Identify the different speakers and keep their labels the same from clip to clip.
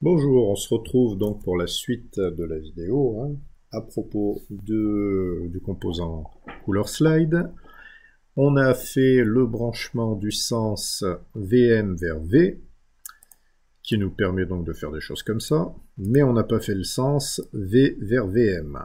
Speaker 1: Bonjour, on se retrouve donc pour la suite de la vidéo à propos du composant Color Slide. On a fait le branchement du sens VM vers V, qui nous permet donc de faire des choses comme ça, mais on n'a pas fait le sens V vers VM.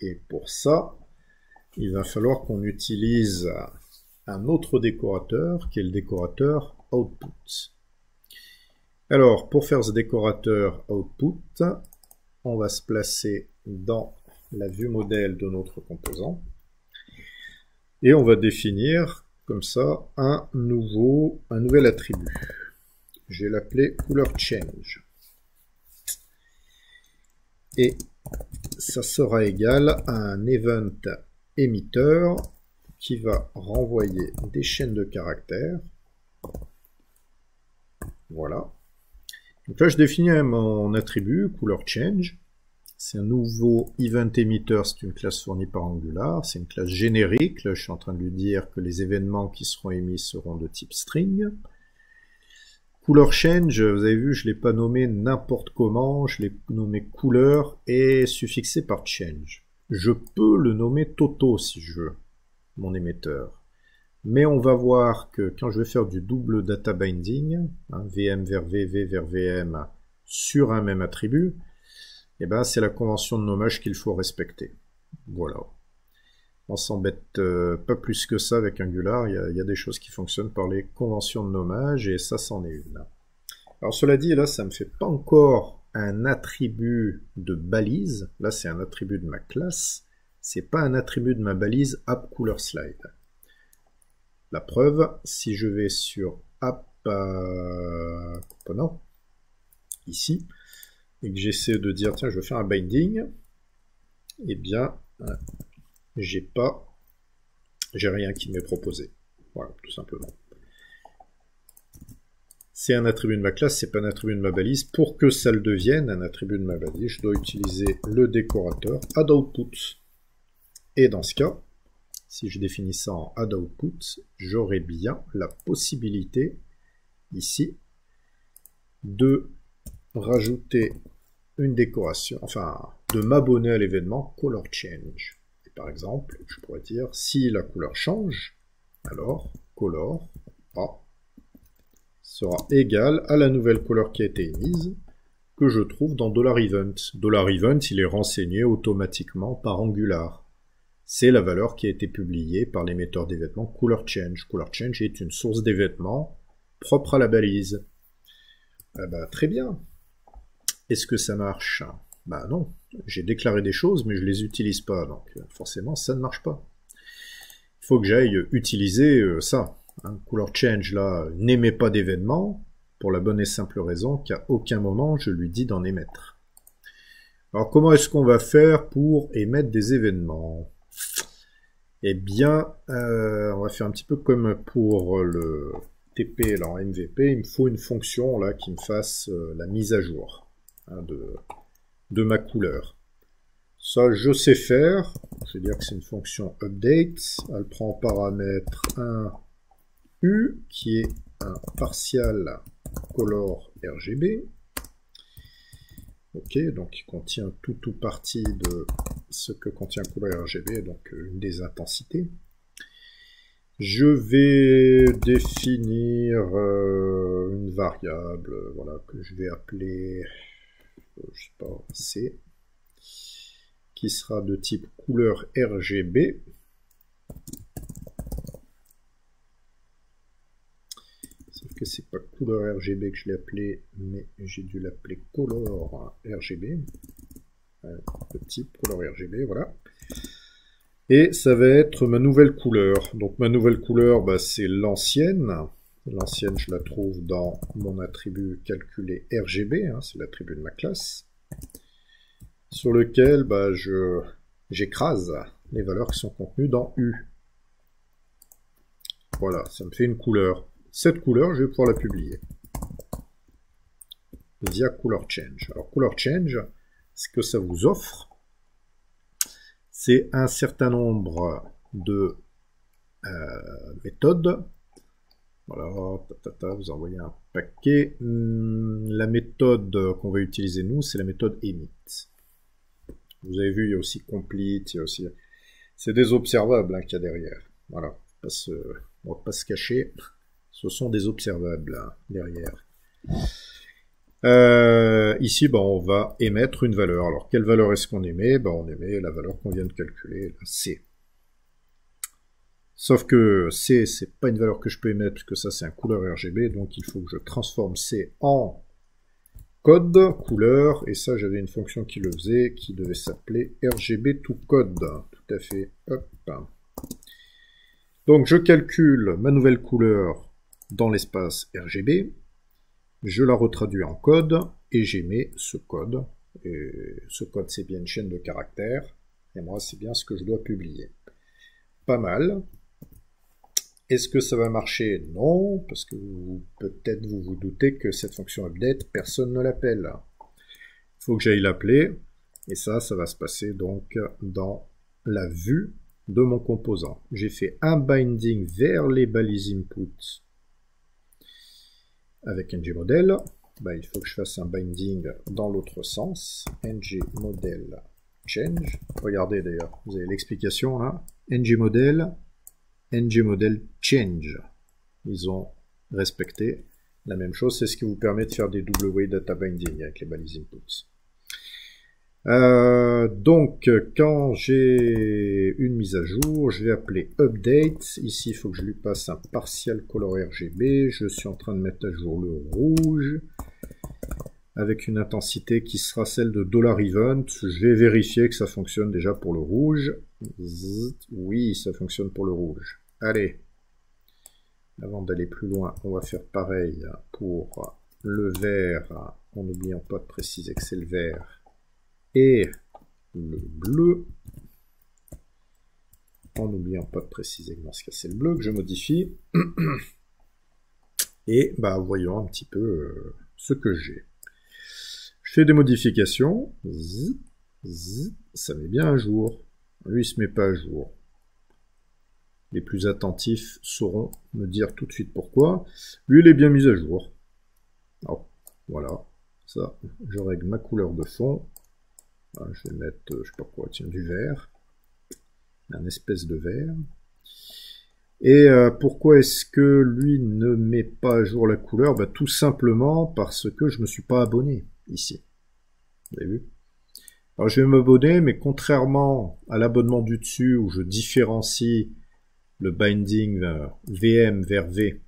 Speaker 1: Et pour ça, il va falloir qu'on utilise un autre décorateur, qui est le décorateur Output. Alors, pour faire ce décorateur Output, on va se placer dans la vue modèle de notre composant. Et on va définir, comme ça, un nouvel attribut. Je vais l'appeler ColorChange. Et ça sera égal à un event émetteur qui va renvoyer des chaînes de caractères. Voilà. Donc là, je définis mon attribut, ColorChange. C'est un nouveau event emitter, c'est une classe fournie par Angular. C'est une classe générique. Là, je suis en train de lui dire que les événements qui seront émis seront de type string. ColorChange, vous avez vu, je ne l'ai pas nommé n'importe comment. Je l'ai nommé couleur et suffixé par change. Je peux le nommer Toto si je veux, mon émetteur. Mais on va voir que quand je vais faire du double data binding, VM vers V, V vers VM, sur un même attribut, eh ben, c'est la convention de nommage qu'il faut respecter. Voilà. On s'embête pas plus que ça avec Angular, il y a des choses qui fonctionnent par les conventions de nommage, et ça, c'en est une. Alors cela dit, là, ça ne me fait pas encore un attribut de balise. Là, c'est un attribut de ma classe. C'est pas un attribut de ma balise AppColorSlide. La preuve, si je vais sur App Component, ici, et que j'essaie de dire, tiens, je veux faire un binding, eh bien, j'ai rien qui m'est proposé. Voilà, tout simplement. C'est un attribut de ma classe, c'est pas un attribut de ma balise. Pour que ça le devienne un attribut de ma balise, je dois utiliser le décorateur addOutput. Et dans ce cas, si je définis ça en addOutput, j'aurai bien la possibilité, ici, de rajouter une décoration, enfin, de m'abonner à l'événement ColorChange. Et par exemple, je pourrais dire, si la couleur change, alors color A sera égal à la nouvelle couleur qui a été émise, que je trouve dans $event. $event, il est renseigné automatiquement par Angular. C'est la valeur qui a été publiée par l'émetteur d'événements ColorChange. ColorChange est une source d'événements propre à la balise. Ah bah, très bien. Est-ce que ça marche? Bah non. J'ai déclaré des choses, mais je ne les utilise pas. Donc forcément, ça ne marche pas. Il faut que j'aille utiliser ça. ColorChange, là, n'émet pas d'événements, pour la bonne et simple raison qu'à aucun moment je lui dis d'en émettre. Alors comment est-ce qu'on va faire pour émettre des événements? Eh bien, on va faire un petit peu comme pour le TP là, en MVP. Il me faut une fonction là qui me fasse la mise à jour de ma couleur. Ça, je sais faire. Je vais dire que c'est une fonction update. Elle prend en paramètre un U qui est un partial color RGB. Ok, donc il contient tout ou partie de ce que contient color RGB, donc une des intensités. Je vais définir une variable, voilà, que je vais appeler, je sais pas, C, qui sera de type couleur RGB. Sauf que c'est pas couleur RGB que je l'ai appelé, mais j'ai dû l'appeler color RGB. Le type color RGB, voilà. Et ça va être ma nouvelle couleur. Donc ma nouvelle couleur, bah, c'est l'ancienne. L'ancienne, je la trouve dans mon attribut calculé RGB, c'est l'attribut de ma classe, sur lequel bah, j'écrase les valeurs qui sont contenues dans U. Voilà, ça me fait une couleur. Cette couleur, je vais pouvoir la publier via ColorChange. Alors ColorChange, ce que ça vous offre, c'est un certain nombre de méthodes Voilà, vous envoyez un paquet. La méthode qu'on va utiliser nous, c'est la méthode emit. Vous avez vu, il y a aussi complete, il y a aussi... C'est des observables hein, qu'il y a derrière. Voilà, on va pas se cacher. Ce sont des observables hein, derrière. Ici, on va émettre une valeur. Alors, quelle valeur est-ce qu'on émet? On émet la valeur qu'on vient de calculer, la C. Sauf que C, c'est pas une valeur que je peux émettre, puisque ça, c'est un couleur RGB, donc il faut que je transforme C en code, couleur, et ça, j'avais une fonction qui le faisait, qui devait s'appeler RGB to code. Tout à fait. Hop. Donc, je calcule ma nouvelle couleur dans l'espace RGB, je la retraduis en code, et j'émets ce code. Et ce code, c'est bien une chaîne de caractères, et moi, c'est bien ce que je dois publier. Pas mal. Est-ce que ça va marcher? Non, parce que peut-être vous vous doutez que cette fonction update, personne ne l'appelle. Il faut que j'aille l'appeler, et ça va se passer donc dans la vue de mon composant. J'ai fait un binding vers les balises input avec ngModel. Il faut que je fasse un binding dans l'autre sens. ngModel change. Regardez d'ailleurs, vous avez l'explication là. ngModel change. Ils ont respecté la même chose. C'est ce qui vous permet de faire des double-way data binding avec les balises inputs. Donc, quand j'ai une mise à jour, je vais appeler update. Ici, il faut que je lui passe un partial color RGB. Je suis en train de mettre à jour le rouge avec une intensité qui sera celle de $event. Je vais vérifier que ça fonctionne déjà pour le rouge. Oui, ça fonctionne pour le rouge. Allez, avant d'aller plus loin, on va faire pareil pour le vert, en n'oubliant pas de préciser que c'est le vert. Et le bleu, en n'oubliant pas de préciser que dans ce cas c'est le bleu que je modifie. Et voyons un petit peu ce que j'ai. Je fais des modifications, ça met bien à jour. Lui il se met pas à jour. Les plus attentifs sauront me dire tout de suite pourquoi. Lui il est bien mis à jour. Alors, voilà, ça, je règle ma couleur de fond. Je vais mettre, je sais pas quoi, tiens, du vert. Un espèce de vert. Et pourquoi est-ce que lui ne met pas à jour la couleur? Tout simplement parce que je ne me suis pas abonné ici. Vous avez vu? Alors je vais m'abonner, mais contrairement à l'abonnement du dessus où je différencie le binding VM vers V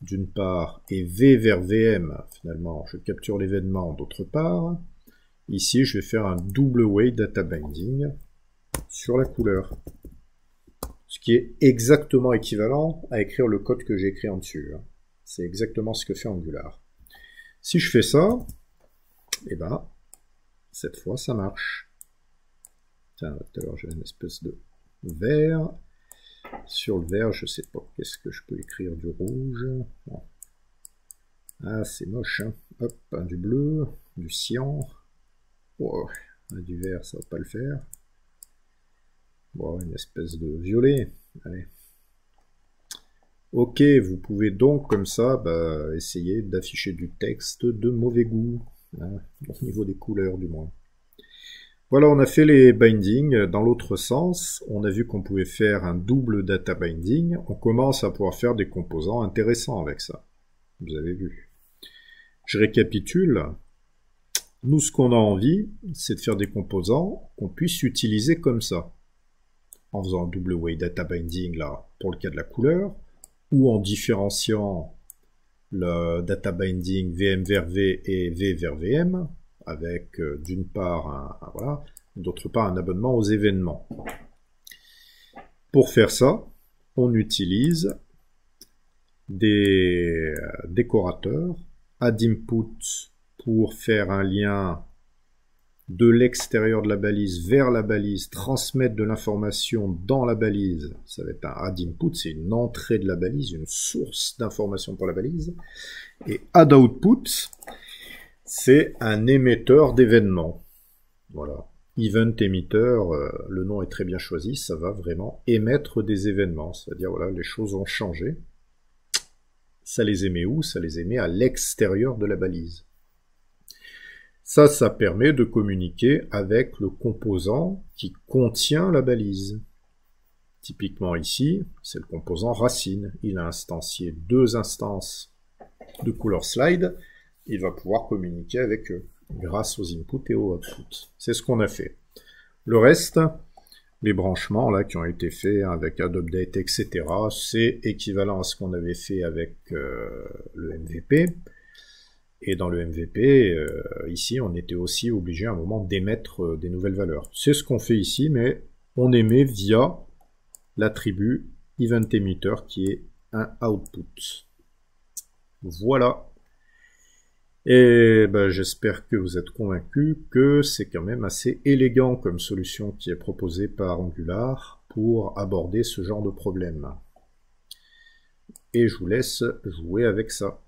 Speaker 1: d'une part et V vers VM, finalement, je capture l'événement d'autre part. Ici, je vais faire un double way data binding sur la couleur. Ce qui est exactement équivalent à écrire le code que j'ai écrit en dessus. C'est exactement ce que fait Angular. Si je fais ça, cette fois, ça marche. Tiens, tout à l'heure, j'avais une espèce de vert. Sur le vert, je sais pas, qu'est-ce que je peux écrire du rouge? Bon. Ah, c'est moche, hein. Hop, du bleu, du cyan. Oh, du vert, ça va pas le faire. Bon, une espèce de violet. Allez. Ok, vous pouvez donc comme ça essayer d'afficher du texte de mauvais goût, hein, au niveau des couleurs du moins. Voilà, on a fait les bindings dans l'autre sens. On a vu qu'on pouvait faire un double data binding. On commence à pouvoir faire des composants intéressants avec ça. Vous avez vu. Je récapitule. Nous, ce qu'on a envie, c'est de faire des composants qu'on puisse utiliser comme ça. En faisant un double way data binding là, pour le cas de la couleur, ou en différenciant le data binding VM vers V et V vers VM, avec d'une part voilà, d'autre part un abonnement aux événements. Pour faire ça, on utilise des décorateurs, add input pour faire un lien de l'extérieur de la balise vers la balise, transmettre de l'information dans la balise. Ça va être un add input, c'est une entrée de la balise, une source d'information pour la balise. Et add output, c'est un émetteur d'événements. Voilà. Event emitter, le nom est très bien choisi, ça va vraiment émettre des événements. C'est-à-dire, voilà, les choses ont changé. Ça les émet où? Ça les émet à l'extérieur de la balise. Ça permet de communiquer avec le composant qui contient la balise. Typiquement ici, c'est le composant racine. Il a instancié 2 instances de couleur slide. Il va pouvoir communiquer avec eux grâce aux inputs et aux outputs. C'est ce qu'on a fait. Le reste, les branchements là qui ont été faits avec AddUpdate, etc., c'est équivalent à ce qu'on avait fait avec le MVP. Et dans le MVP, ici, on était aussi obligé à un moment d'émettre des nouvelles valeurs. C'est ce qu'on fait ici, mais on émet via l'attribut EventEmitter qui est un output. Voilà. Et ben, j'espère que vous êtes convaincus que c'est quand même assez élégant comme solution qui est proposée par Angular pour aborder ce genre de problème. Et je vous laisse jouer avec ça.